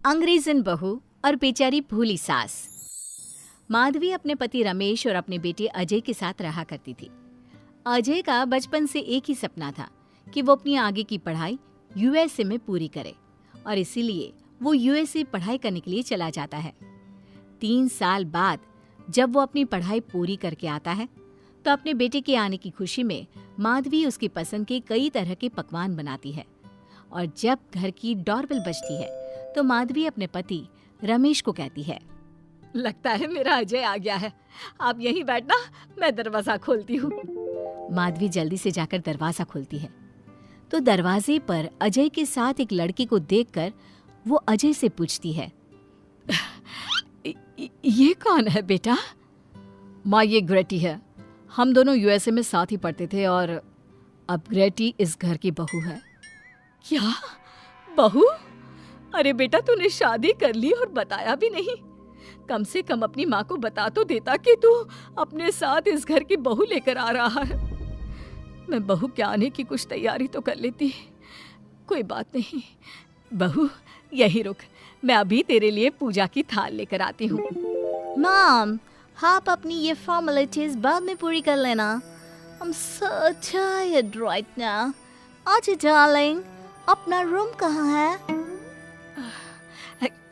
अंग्रेजन बहू और बेचारी भूली सास। माधवी अपने पति रमेश और अपने बेटे अजय के साथ रहा करती थी। अजय का बचपन से एक ही सपना था कि वो अपनी आगे की पढ़ाई यूएसए में पूरी करे और इसीलिए वो यूएसए पढ़ाई करने के लिए चला जाता है। 3 साल बाद जब वो अपनी पढ़ाई पूरी करके आता है तो अपने बेटे के आने की खुशी में माधवी उसकी पसंद के कई तरह के पकवान बनाती है और जब घर की डोरबेल बजती है तो माधवी अपने पति रमेश को कहती है, लगता है मेरा अजय आ गया है, आप यहीं बैठना, मैं दरवाजा खोलती हूँ। माधवी जल्दी से जाकर दरवाजा खोलती है तो दरवाजे पर अजय के साथ एक लड़की को देखकर वो अजय से पूछती है, ये कौन है बेटा? माँ, ये ग्रेटी है। हम दोनों यूएसए में साथ ही पढ़ते थे और अब ग्रेटी इस घर की बहू है। क्या बहू? अरे बेटा, तूने शादी कर ली और बताया भी नहीं। कम से कम अपनी माँ को बता तो देता कि तू अपने साथ इस घर की बहू लेकर आ रहा है। मैं बहू के आने की कुछ तैयारी तो कर लेती। कोई बात नहीं बहू, यही रुक, मैं अभी तेरे लिए पूजा की थाल लेकर आती हूँ। मॉम, आप अपनी ये फॉर्मेलिटीज बाद में पूरी कर लेना। I'm so tired right now. आजा डार्लिंग, अपना रूम कहाँ है?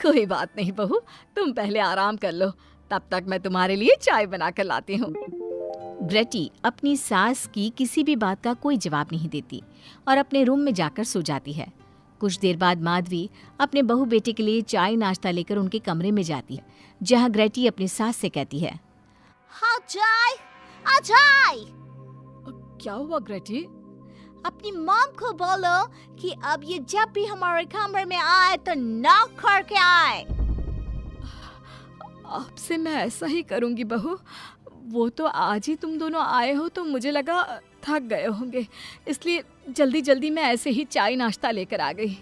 कोई बात नहीं बहू, तुम पहले आराम कर लो, तब तक मैं तुम्हारे लिए चाय बना कर लाती हूँ। ग्रेटी अपनी सास की किसी भी बात का कोई जवाब नहीं देती और अपने रूम में जाकर सो जाती है। कुछ देर बाद माधवी अपने बहू बेटे के लिए चाय नाश्ता लेकर उनके कमरे में जाती है, जहाँ ग्रेटी अपनी सास से कहती है, हाँ चाय, अजय। क्या हुआ ग्रेटी? अपनी मॉम को बोलो कि अब ये जब भी हमारे कमरे में आए तो नॉक करके आए। आपसे मैं ऐसा ही करूंगी बहू। वो तो आज ही तुम दोनों आए हो तो मुझे लगा थक गए होंगे, इसलिए जल्दी जल्दी मैं ऐसे ही चाय नाश्ता लेकर आ गई।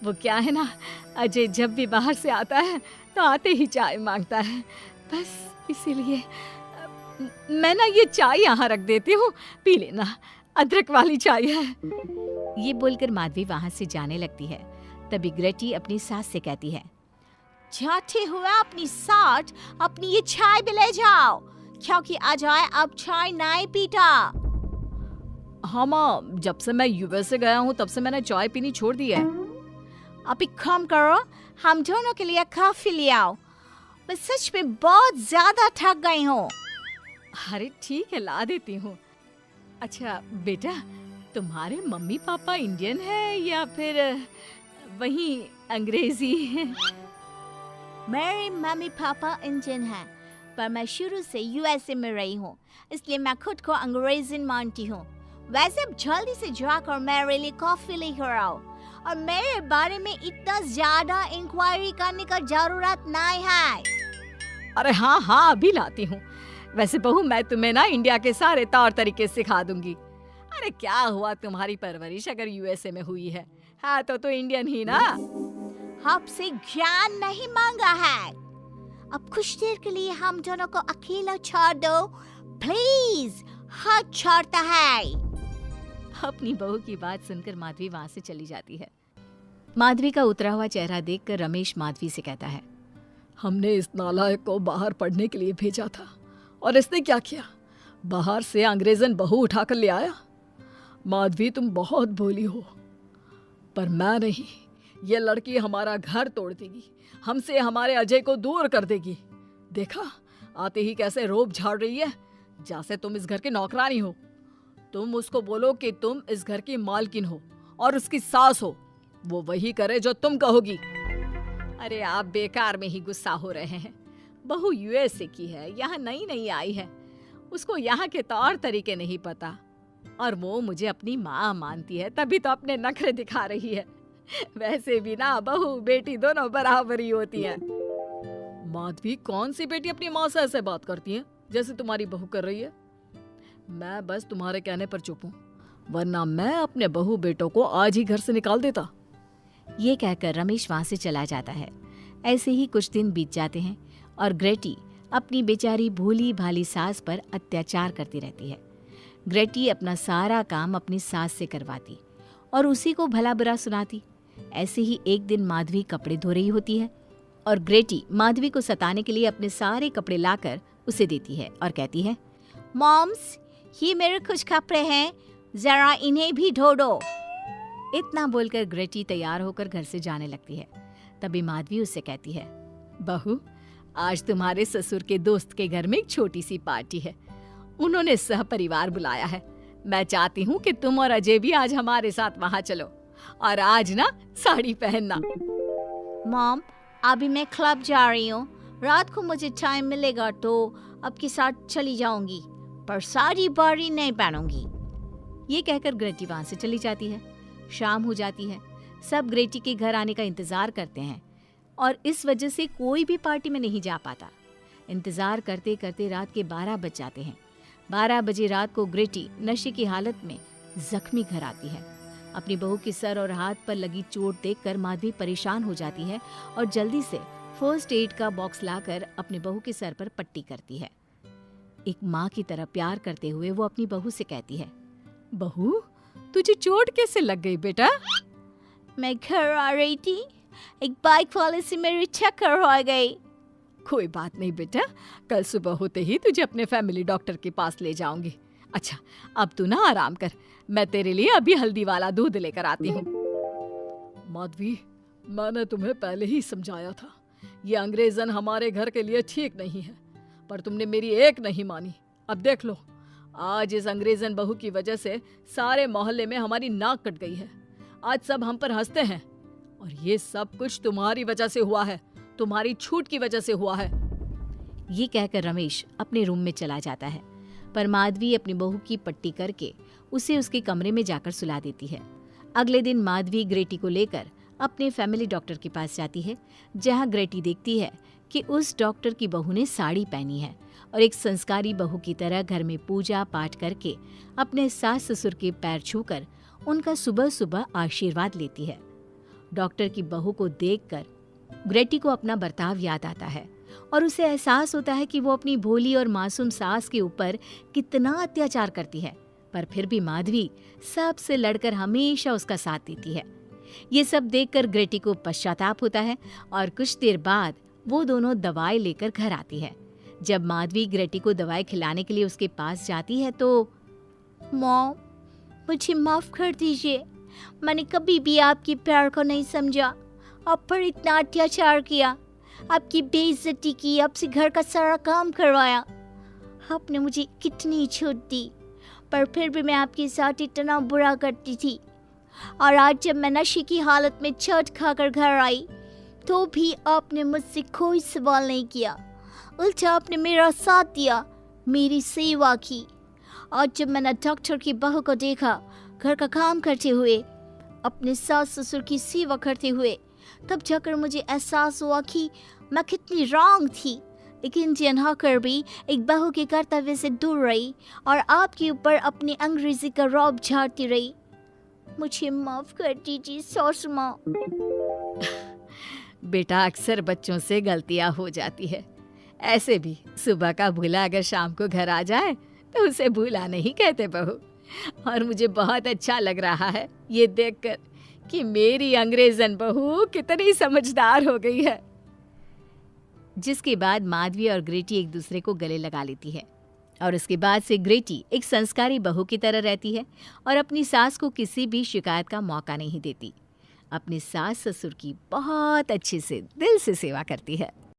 वो क्या है ना, अजय जब भी बाहर से आता है तो आते ही चाय मांगता है, बस इसीलिए मैं ना ये चाय यहाँ रख देती हूँ, पी लेना, अदरक वाली चाय है। ये बोलकर माधवी वहाँ से जाने लगती है। तभी ग्रेटी अपनी सास से कहती है, जाते हुए अपनी साथ अपनी ये चाय भी ले जाओ, क्योंकि अजय अब चाय नहीं पीता। हाँ माँ, जब से मैं यूएसए गया हूँ तब से मैंने चाय पीनी छोड़ दी है। अब एक काम करो, हम दोनों के लिए कॉफी ले आओ, मैं सच में बहुत ज्यादा थक गई हूँ। अरे ठीक है, ला देती हूँ। अच्छा बेटा, तुम्हारे मम्मी पापा इंडियन है या फिर वही अंग्रेजी है? मेरे मम्मी पापा इंडियन हैं, पर मैं शुरू से यूएसए में रही हूँ, इसलिए मैं खुद को अंग्रेजन मानती हूँ। वैसे अब जल्दी से जाकर मेरे लिए कॉफी लेकर आओ और मेरे बारे में इतना ज्यादा इंक्वायरी करने का जरूरत नहीं है। अरे हाँ हाँ, अभी लाती हूँ। वैसे बहू, मैं तुम्हें ना इंडिया के सारे तौर तरीके सिखा दूंगी। अरे क्या हुआ, तुम्हारी परवरिश अगर यूएसए में हुई है, हाँ तो इंडियन ही ना। आपसे ज्ञान नहीं मांगा है, अब कुछ देर के लिए हम दोनों को अकेला छोड़ दो प्लीज, हाथ छोड़ता है। अपनी बहू की बात सुनकर माधवी वहाँ से चली जाती है। माधवी का उतरा हुआ चेहरा देखकर रमेश माधवी से कहता है, हमने इस नालायक को बाहर पढ़ने के लिए भेजा था और इसने क्या किया, बाहर से अंग्रेजन बहू उठाकर ले आया। माधवी, तुम बहुत भोली हो, पर मैं नहीं। ये लड़की हमारा घर तोड़ देगी, हमसे हमारे अजय को दूर कर देगी। देखा, आते ही कैसे रोब झाड़ रही है, जैसे तुम इस घर की नौकरानी हो। तुम उसको बोलो कि तुम इस घर की मालकिन हो और उसकी सास हो, वो वही करे जो तुम कहोगी। अरे आप बेकार में ही गुस्सा हो रहे हैं। बहू यूएसए की है, यहाँ नई नई आई है, उसको यहाँ के तौर तरीके नहीं पता और वो मुझे अपनी माँ मानती है, तभी तो अपने नखरे दिखा रही है। वैसे भी ना बहू बेटी दोनों बराबर ही होती हैं। माधवी, कौन सी बेटी अपनी माँ से ऐसे बात करती है जैसे तुम्हारी बहू कर रही है? मैं बस तुम्हारे कहने पर चुप हूँ, वरना मैं अपने बहू बेटों को आज ही घर से निकाल देता। ये कहकर रमेश वहाँ से चला जाता है। ऐसे ही कुछ दिन बीत जाते हैं और ग्रेटी अपनी बेचारी भोली भाली सास पर अत्याचार करती रहती है। ग्रेटी अपना सारा काम अपनी सास से करवाती और उसी को भला बुरा सुनाती। ऐसे ही एक दिन माधवी कपड़े धो रही होती है और ग्रेटी माधवी को सताने के लिए अपने सारे कपड़े लाकर उसे देती है और कहती है, मॉम्स, ये मेरे कुछ कपड़े हैं, जरा इन्हें भी धो दो। इतना बोलकर ग्रेटी तैयार होकर घर से जाने लगती है। तभी माधवी उससे कहती है, बहू, आज तुम्हारे ससुर के दोस्त के घर में एक छोटी सी पार्टी है। उन्होंने सह परिवार बुलाया है। मैं चाहती हूँ कि तुम और अजय भी आज हमारे साथ वहाँ चलो और आज ना साड़ी पहनना। मॉम, अभी मैं क्लब जा रही हूँ, रात को मुझे टाइम मिलेगा तो आपके साथ चली जाऊंगी, पर साड़ी बारी नहीं पहनूंगी। ये कहकर ग्रेटी वहाँ से चली जाती है। शाम हो जाती है। सब ग्रेटी के घर आने का इंतजार करते हैं और इस वजह से कोई भी पार्टी में नहीं जा पाता। इंतजार करते करते रात के 12 बज जाते हैं। 12 बजे रात को ग्रेटी नशे की हालत में जख्मी घर आती है। अपनी बहू के सर और हाथ पर लगी चोट देखकर माधवी परेशान हो जाती है और जल्दी से फर्स्ट एड का बॉक्स लाकर अपनी बहू के सर पर पट्टी करती है। एक माँ की तरह प्यार करते हुए वो अपनी बहू से कहती है, बहू, तुझे चोट कैसे लग गई बेटा? मैं घर आ रही थी, एक बाइक वाले से मेरी टक्कर हो गई। कोई बात नहीं बेटा, कल सुबह होते ही तुझे अपने फैमिली डॉक्टर के पास ले जाऊंगी। अच्छा, अब तू ना आराम कर, मैं तेरे लिए अभी हल्दी वाला दूध लेकर आती हूँ। माधवी, मैंने तुम्हें पहले ही समझाया था, ये अंग्रेजन हमारे घर के लिए ठीक नहीं है, पर तुमने मेरी एक नहीं मानी। अब देख लो, आज इस अंग्रेजन बहू की वजह से सारे मोहल्ले में हमारी नाक कट गई है। आज सब हम पर हंसते हैं और ये सब कुछ तुम्हारी वजह से हुआ है, तुम्हारी छूट की वजह से हुआ है। ये कहकर रमेश अपने रूम में चला जाता है, पर माधवी अपनी बहू की पट्टी करके उसे उसके कमरे में जाकर सुला देती है। अगले दिन माधवी ग्रेटी को लेकर अपने फैमिली डॉक्टर के पास जाती है, जहां ग्रेटी देखती है कि उस डॉक्टर की बहू ने साड़ी पहनी है और एक संस्कारी बहू की तरह घर में पूजा पाठ करके अपने सास ससुर के पैर छूकर उनका सुबह सुबह आशीर्वाद लेती है। डॉक्टर की बहू को देखकर ग्रेटी को अपना बर्ताव याद आता है और उसे एहसास होता है कि वो अपनी भोली और मासूम सास के ऊपर कितना अत्याचार करती है, पर फिर भी माधवी सबसे लड़कर हमेशा उसका साथ देती है। ये सब देखकर ग्रेटी को पश्चाताप होता है और कुछ देर बाद वो दोनों दवाई लेकर घर आती है। जब माधवी ग्रेटी को दवाई खिलाने के लिए उसके पास जाती है तो, मॉम, मुझे माफ कर दीजिए, मैंने कभी भी आपके प्यार को नहीं समझा, आप पर इतना अत्याचार किया, आपकी बेइज्जती की, आपसे घर का सारा काम करवाया। आपने मुझे कितनी छूट दी, पर फिर भी मैं आपके साथ इतना बुरा करती थी। और आज जब मैं नशे की हालत में चोट खाकर घर आई तो भी आपने मुझसे कोई सवाल नहीं किया, उल्टा आपने मेरा साथ दिया, मेरी सेवा की। आज जब मैंने डॉक्टर की बहू को देखा घर का काम करते हुए, अपने सास ससुर की सेवा करते हुए, तब जाकर मुझे एहसास हुआ कि मैं कितनी रॉन्ग थी। एक इंडियन होकर भी एक बहू के कर्तव्य से दूर रही और आपके ऊपर अपनी अंग्रेजी का रौब झाड़ती रही। मुझे माफ कर दीजिए सासू माँ। बेटा, अक्सर बच्चों से गलतियां हो जाती है। ऐसे भी सुबह का भूला अगर शाम को घर आ जाए तो उसे भूला नहीं कहते बहू। और मुझे बहुत अच्छा लग रहा है ये देखकर कि मेरी अंग्रेजन बहू कितनी समझदार हो गई है। जिसके बाद माधवी और ग्रेटी एक दूसरे को गले लगा लेती है और उसके बाद से ग्रेटी एक संस्कारी बहू की तरह रहती है और अपनी सास को किसी भी शिकायत का मौका नहीं देती। अपनी सास ससुर की बहुत अच्छे से दिल से सेवा करती है।